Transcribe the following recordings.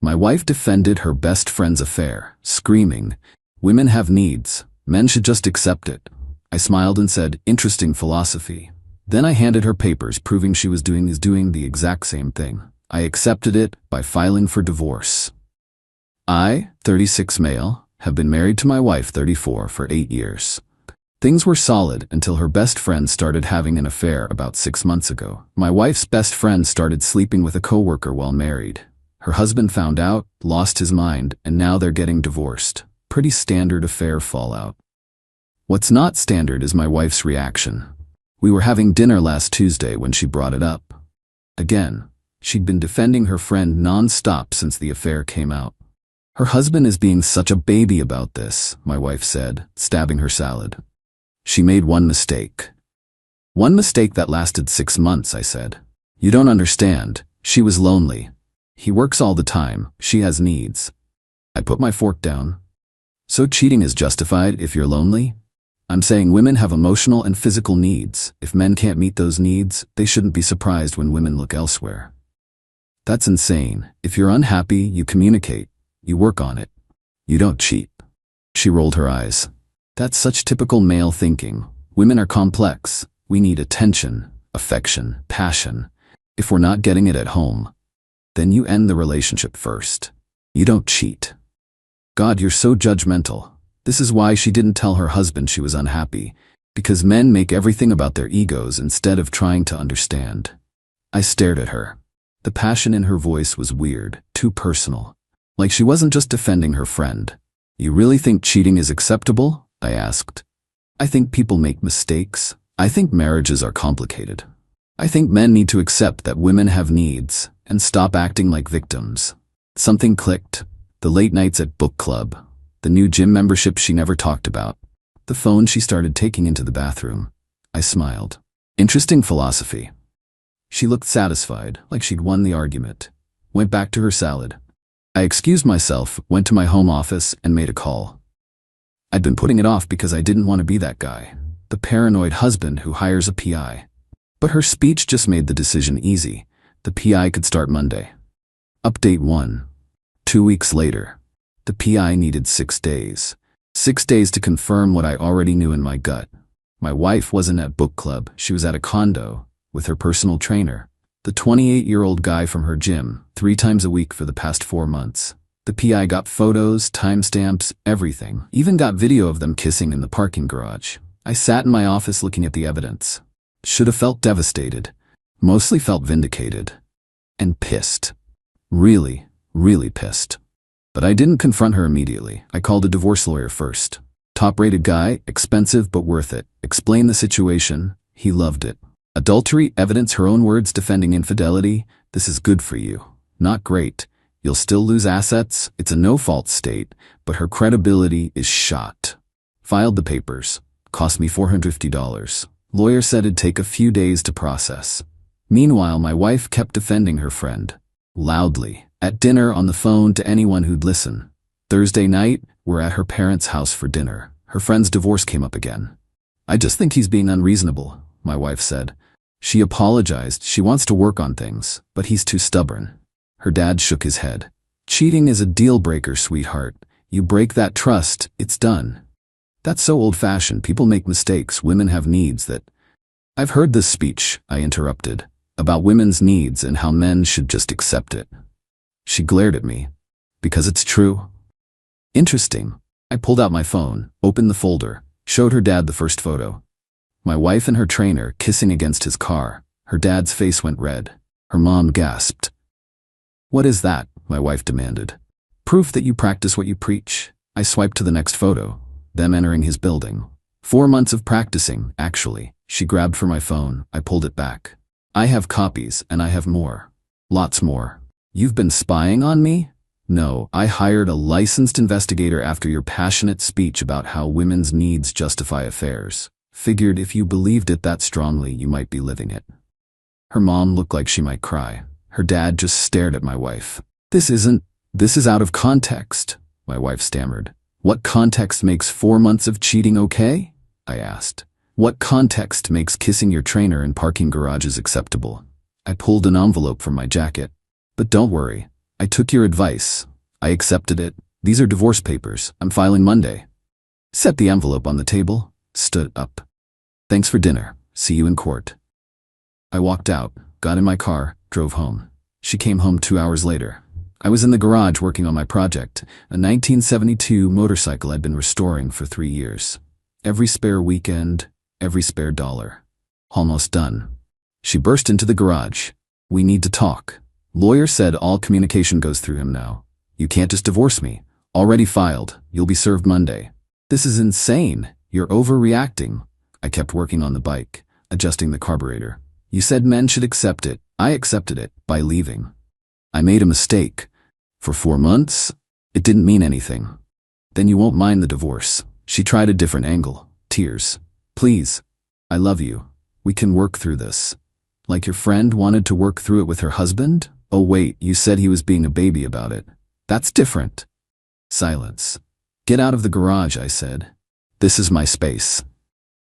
My wife defended her best friend's affair, screaming, "Women have needs. Men should just accept it." I smiled and said, "Interesting philosophy." Then I handed her papers proving she was doing the exact same thing. I accepted it by filing for divorce. I, 36 male, have been married to my wife, 34, for 8 years. Things were solid until her best friend started having an affair about 6 months ago. My wife's best friend started sleeping with a coworker while married. Her husband found out, lost his mind, and now they're getting divorced. Pretty standard affair fallout. What's not standard is my wife's reaction. We were having dinner last Tuesday when she brought it up. Again, she'd been defending her friend non-stop since the affair came out. Her husband is being such a baby about this, my wife said, stabbing her salad. She made one mistake. One mistake that lasted 6 months, I said. You don't understand. She was lonely. He works all the time. She has needs. I put my fork down. So cheating is justified if you're lonely? I'm saying women have emotional and physical needs. If men can't meet those needs, they shouldn't be surprised when women look elsewhere. That's insane. If you're unhappy, you communicate. You work on it. You don't cheat. She rolled her eyes. That's such typical male thinking. Women are complex. We need attention, affection, passion. If we're not getting it at home, then you end the relationship first. You don't cheat. God, you're so judgmental. This is why she didn't tell her husband she was unhappy, because men make everything about their egos instead of trying to understand. I stared at her. The passion in her voice was weird, too personal. Like she wasn't just defending her friend. You really think cheating is acceptable? I asked. I think people make mistakes. I think marriages are complicated. I think men need to accept that women have needs and stop acting like victims. Something clicked. The late nights at book club. The new gym membership she never talked about. The phone she started taking into the bathroom. I smiled. Interesting philosophy. She looked satisfied, like she'd won the argument. Went back to her salad. I excused myself, went to my home office, and made a call. I'd been putting it off because I didn't want to be that guy, the paranoid husband who hires a PI. But her speech just made the decision easy. The PI could start Monday. Update 1. 2 weeks later. The PI needed 6 days. 6 days to confirm what I already knew in my gut. My wife wasn't at book club, she was at a condo, with her personal trainer, the 28-year-old guy from her gym, 3 times a week for the past 4 months. The PI got photos, timestamps, everything. Even got video of them kissing in the parking garage. I sat in my office looking at the evidence. Should have felt devastated. Mostly felt vindicated. And pissed. Really, really pissed. But I didn't confront her immediately. I called a divorce lawyer first. Top-rated guy, expensive but worth it. Explained the situation. He loved it. Adultery, evidence, her own words defending infidelity. This is good for you. Not great. You'll still lose assets. It's a no-fault state, but her credibility is shot. Filed the papers. Cost me $450. Lawyer said it'd take a few days to process. Meanwhile, my wife kept defending her friend. Loudly. At dinner, on the phone, to anyone who'd listen. Thursday night, we're at her parents' house for dinner. Her friend's divorce came up again. I just think he's being unreasonable, my wife said. She apologized. She wants to work on things, but he's too stubborn. Her dad shook his head. Cheating is a deal-breaker, sweetheart. You break that trust, it's done. That's so old-fashioned. People make mistakes. Women have needs that... I've heard this speech, I interrupted, about women's needs and how men should just accept it. She glared at me. Because it's true. Interesting. I pulled out my phone, opened the folder, showed her dad the first photo. My wife and her trainer kissing against his car. Her dad's face went red. Her mom gasped. What is that? My wife demanded. Proof that you practice what you preach. I swiped to the next photo. Them entering his building. 4 months of practicing, actually. She grabbed for my phone. I pulled it back. I have copies, and I have more. Lots more. You've been spying on me? No, I hired a licensed investigator after your passionate speech about how women's needs justify affairs. Figured if you believed it that strongly, you might be living it. Her mom looked like she might cry. Her dad just stared at my wife. This is out of context, my wife stammered. What context makes 4 months of cheating okay? I asked. What context makes kissing your trainer in parking garages acceptable? I pulled an envelope from my jacket. But don't worry, I took your advice. I accepted it. These are divorce papers. I'm filing Monday. Set the envelope on the table, stood up. Thanks for dinner. See you in court. I walked out, got in my car, drove home. She came home 2 hours later. I was in the garage working on my project, a 1972 motorcycle I'd been restoring for 3 years. Every spare weekend, every spare dollar. Almost done. She burst into the garage. We need to talk. Lawyer said all communication goes through him now. You can't just divorce me. Already filed. You'll be served Monday. This is insane. You're overreacting. I kept working on the bike, adjusting the carburetor. You said men should accept it. I accepted it by leaving. I made a mistake. For 4 months, it didn't mean anything. Then you won't mind the divorce. She tried a different angle. Tears. Please. I love you. We can work through this. Like your friend wanted to work through it with her husband? Oh wait, you said he was being a baby about it. That's different. Silence. Get out of the garage, I said. This is my space.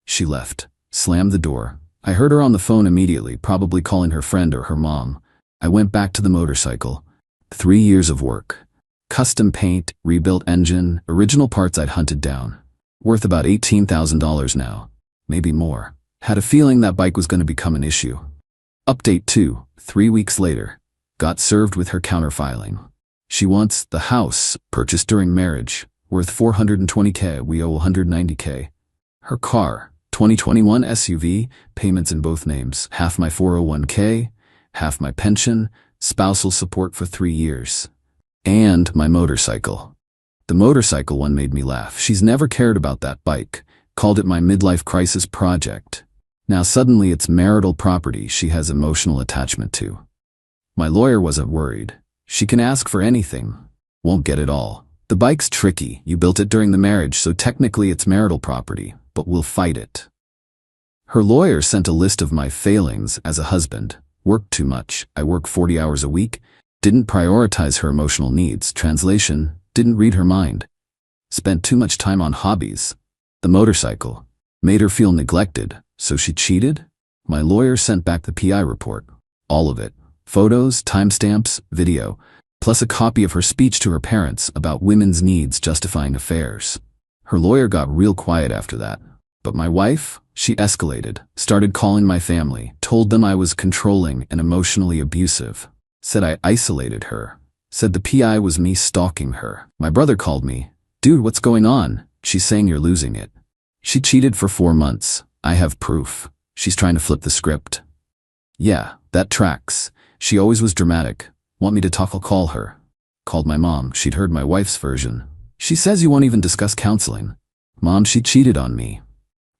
She left, slammed the door. I heard her on the phone immediately, probably calling her friend or her mom. I went back to the motorcycle. 3 years of work. Custom paint, rebuilt engine, original parts I'd hunted down. Worth about $18,000 now. Maybe more. Had a feeling that bike was going to become an issue. Update 2, 3 weeks later. Got served with her counterfiling. She wants the house, purchased during marriage, worth $420K, we owe $190K. Her car, 2021 SUV, payments in both names, half my 401K, half my pension, spousal support for 3 years. And my motorcycle. The motorcycle one made me laugh. She's never cared about that bike, called it my midlife crisis project. Now suddenly it's marital property she has emotional attachment to. My lawyer wasn't worried. She can ask for anything. Won't get it all. The bike's tricky. You built it during the marriage, so technically it's marital property, but we'll fight it. Her lawyer sent a list of my failings as a husband. Worked too much. I work 40 hours a week. Didn't prioritize her emotional needs. Translation, didn't read her mind. Spent too much time on hobbies. The motorcycle. Made her feel neglected, so she cheated? My lawyer sent back the PI report. All of it. Photos, timestamps, video, plus a copy of her speech to her parents about women's needs justifying affairs. Her lawyer got real quiet after that. But my wife, she escalated, started calling my family, told them I was controlling and emotionally abusive. Said I isolated her. Said the PI was me stalking her. My brother called me. Dude, what's going on? She's saying you're losing it. She cheated for 4 months. I have proof. She's trying to flip the script. Yeah, that tracks. She always was dramatic. Want me to talk? I'll call her. Called my mom. She'd heard my wife's version. She says you won't even discuss counseling. Mom, she cheated on me.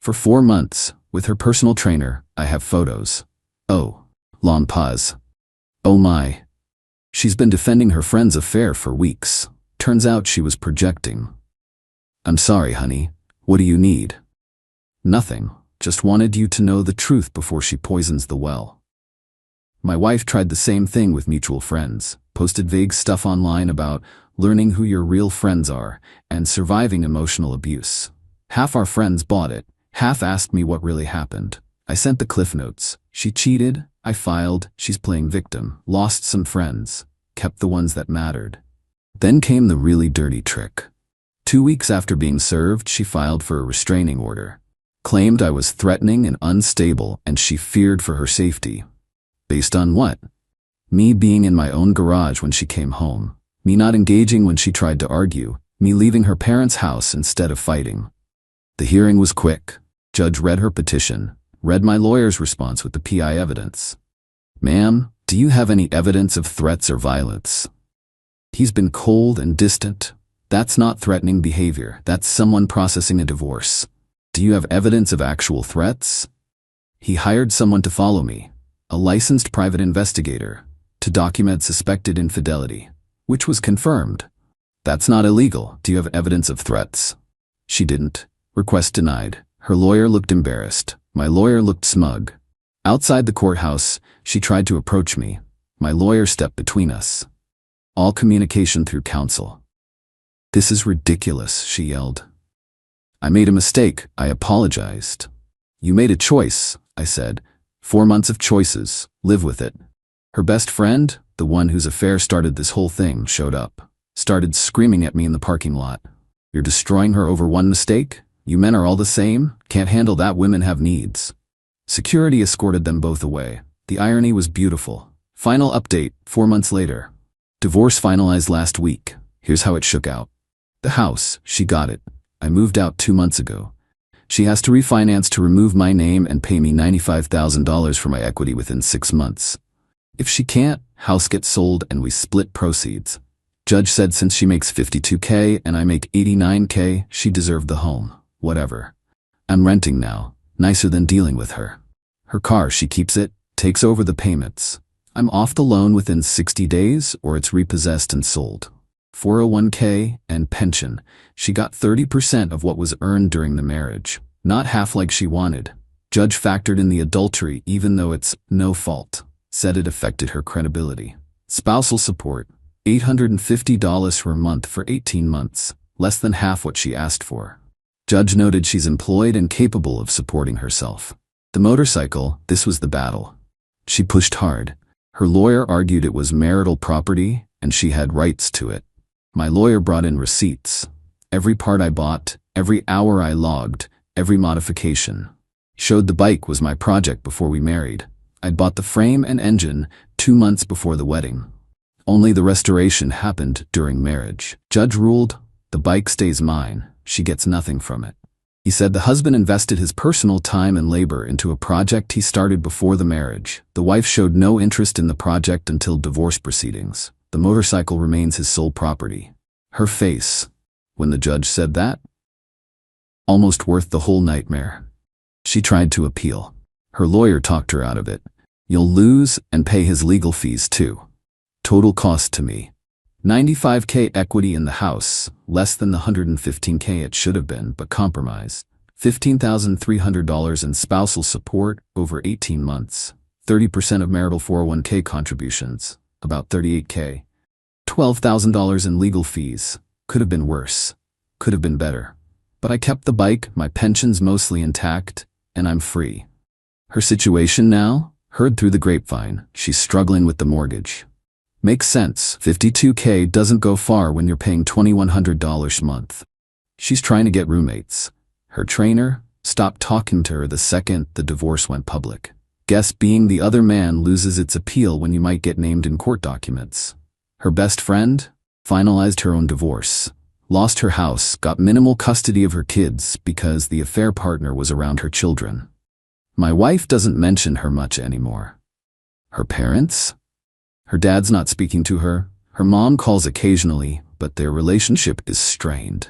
For 4 months, with her personal trainer. I have photos. Oh. Long pause. Oh my. She's been defending her friend's affair for weeks. Turns out she was projecting. I'm sorry, honey. What do you need? Nothing. Just wanted you to know the truth before she poisons the well. My wife tried the same thing with mutual friends, posted vague stuff online about learning who your real friends are and surviving emotional abuse. Half our friends bought it, half asked me what really happened. I sent the cliff notes. She cheated, I filed, she's playing victim, lost some friends, kept the ones that mattered. Then came the really dirty trick. 2 weeks after being served, she filed for a restraining order. Claimed I was threatening and unstable and she feared for her safety. Based on what? Me being in my own garage when she came home. Me not engaging when she tried to argue. Me leaving her parents' house instead of fighting. The hearing was quick. Judge read her petition, read my lawyer's response with the PI evidence. Ma'am, do you have any evidence of threats or violence? He's been cold and distant. That's not threatening behavior. That's someone processing a divorce. Do you have evidence of actual threats? He hired someone to follow me, a licensed private investigator, to document suspected infidelity, which was confirmed. That's not illegal. Do you have evidence of threats? She didn't. Request denied. Her lawyer looked embarrassed. My lawyer looked smug. Outside the courthouse, she tried to approach me. My lawyer stepped between us. All communication through counsel. This is ridiculous, she yelled. I made a mistake. I apologized. You made a choice, I said. 4 months of choices. Live with it. Her best friend? the one whose affair started this whole thing, showed up. Started screaming at me in the parking lot. You're destroying her over one mistake? You men are all the same? Can't handle that, women have needs. Security escorted them both away. The irony was beautiful. Final update, 4 months later. Divorce finalized last week. Here's how it shook out. The house, she got it. I moved out 2 months ago. She has to refinance to remove my name and pay me $95,000 for my equity within 6 months. If she can't, house gets sold and we split proceeds. Judge said since she makes $52K and I make $89K, she deserved the home. Whatever. I'm renting now. Nicer than dealing with her. Her car, she keeps it, takes over the payments. I'm off the loan within 60 days or it's repossessed and sold. 401K and pension. She got 30% of what was earned during the marriage. Not half like she wanted. Judge factored in the adultery even though it's no fault. Said it affected her credibility. Spousal support. $850 per month for 18 months. Less than half what she asked for. Judge noted she's employed and capable of supporting herself. The motorcycle, this was the battle. She pushed hard. Her lawyer argued it was marital property and she had rights to it. My lawyer brought in receipts. Every part I bought, every hour I logged, every modification. Showed the bike was my project before we married. I'd bought the frame and engine 2 months before the wedding. Only the restoration happened during marriage. Judge ruled, the bike stays mine. She gets nothing from it. He said the husband invested his personal time and labor into a project he started before the marriage. The wife showed no interest in the project until divorce proceedings. The motorcycle remains his sole property. Her face, when the judge said that, almost worth the whole nightmare. She tried to appeal. Her lawyer talked her out of it. You'll lose and pay his legal fees too. Total cost to me. $95K equity in the house, less than the $115K it should have been, but compromised. $15,300 in spousal support over 18 months. 30% of marital 401K contributions, about $38K. $12,000 in legal fees. Could have been worse. Could have been better. But I kept the bike, my pension's mostly intact, and I'm free. Her situation now? Heard through the grapevine. She's struggling with the mortgage. Makes sense. $52K doesn't go far when you're paying $2,100 a month. She's trying to get roommates. Her trainer stopped talking to her the second the divorce went public. Guess being the other man loses its appeal when you might get named in court documents. Her best friend finalized her own divorce. Lost her house, got minimal custody of her kids because the affair partner was around her children. My wife doesn't mention her much anymore. Her parents? Her dad's not speaking to her. Her mom calls occasionally, but their relationship is strained.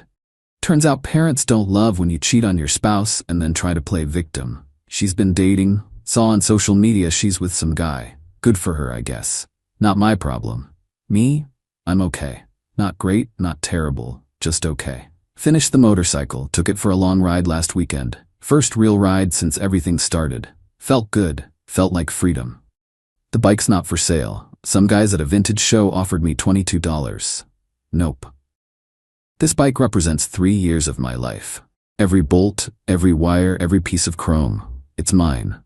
Turns out parents don't love when you cheat on your spouse and then try to play victim. She's been dating, saw on social media she's with some guy. Good for her, I guess. Not my problem. Me? I'm okay. Not great, not terrible, just okay. Finished the motorcycle, took it for a long ride last weekend. First real ride since everything started. Felt good, felt like freedom. The bike's not for sale. Some guys at a vintage show offered me $22. Nope. This bike represents 3 years of my life. Every bolt, every wire, every piece of chrome. It's mine.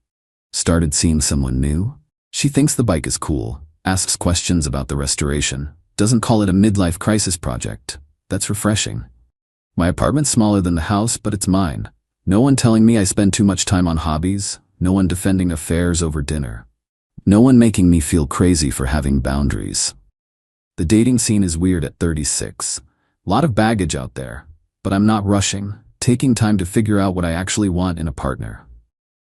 Started seeing someone new. She thinks the bike is cool, asks questions about the restoration, doesn't call it a midlife crisis project. That's refreshing. My apartment's smaller than the house, but it's mine. No one telling me I spend too much time on hobbies, no one defending affairs over dinner. No one making me feel crazy for having boundaries. The dating scene is weird at 36. Lot of baggage out there, but I'm not rushing, taking time to figure out what I actually want in a partner.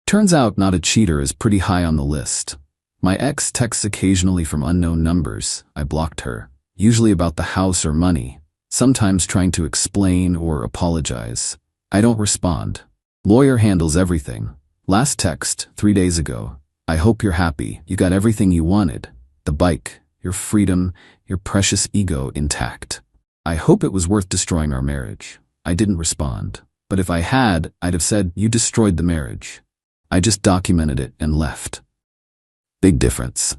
Turns out not a cheater is pretty high on the list. My ex texts occasionally from unknown numbers. I blocked her, usually about the house or money, sometimes trying to explain or apologize. I don't respond. Lawyer handles everything. Last text, 3 days ago. I hope you're happy. You got everything you wanted. The bike, your freedom, your precious ego intact. I hope it was worth destroying our marriage. I didn't respond. But if I had, I'd have said, you destroyed the marriage. I just documented it and left. Big difference.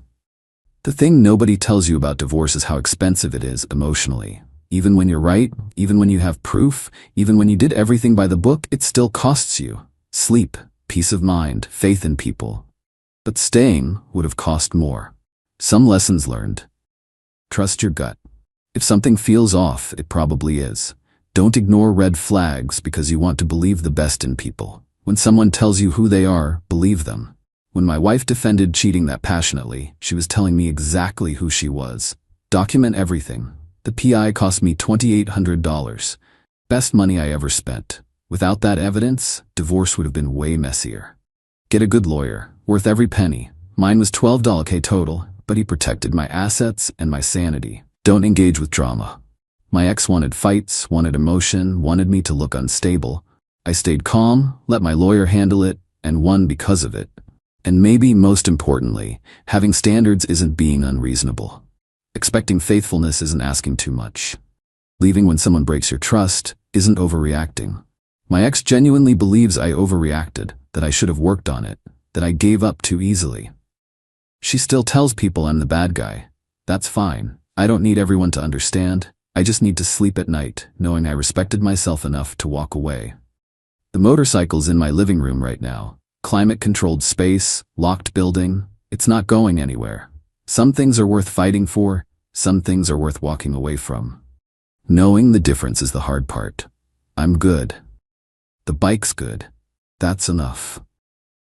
The thing nobody tells you about divorce is how expensive it is emotionally. Even when you're right, even when you have proof, even when you did everything by the book, it still costs you. Sleep, peace of mind, faith in people. But staying would have cost more. Some lessons learned. Trust your gut. If something feels off, it probably is. Don't ignore red flags because you want to believe the best in people. When someone tells you who they are, believe them. When my wife defended cheating that passionately, she was telling me exactly who she was. Document everything. The PI cost me $2,800. Best money I ever spent. Without that evidence, divorce would have been way messier. Get a good lawyer, worth every penny. Mine was $12K total, but he protected my assets and my sanity. Don't engage with drama. My ex wanted fights, wanted emotion, wanted me to look unstable. I stayed calm, let my lawyer handle it, and won because of it. And maybe most importantly, having standards isn't being unreasonable. Expecting faithfulness isn't asking too much. Leaving when someone breaks your trust isn't overreacting. My ex genuinely believes I overreacted, that I should have worked on it, that I gave up too easily. She still tells people I'm the bad guy. That's fine. I don't need everyone to understand. I just need to sleep at night, knowing I respected myself enough to walk away. The motorcycle's in my living room right now. Climate-controlled space, locked building. It's not going anywhere. Some things are worth fighting for, some things are worth walking away from. Knowing the difference is the hard part. I'm good. The bike's good. That's enough.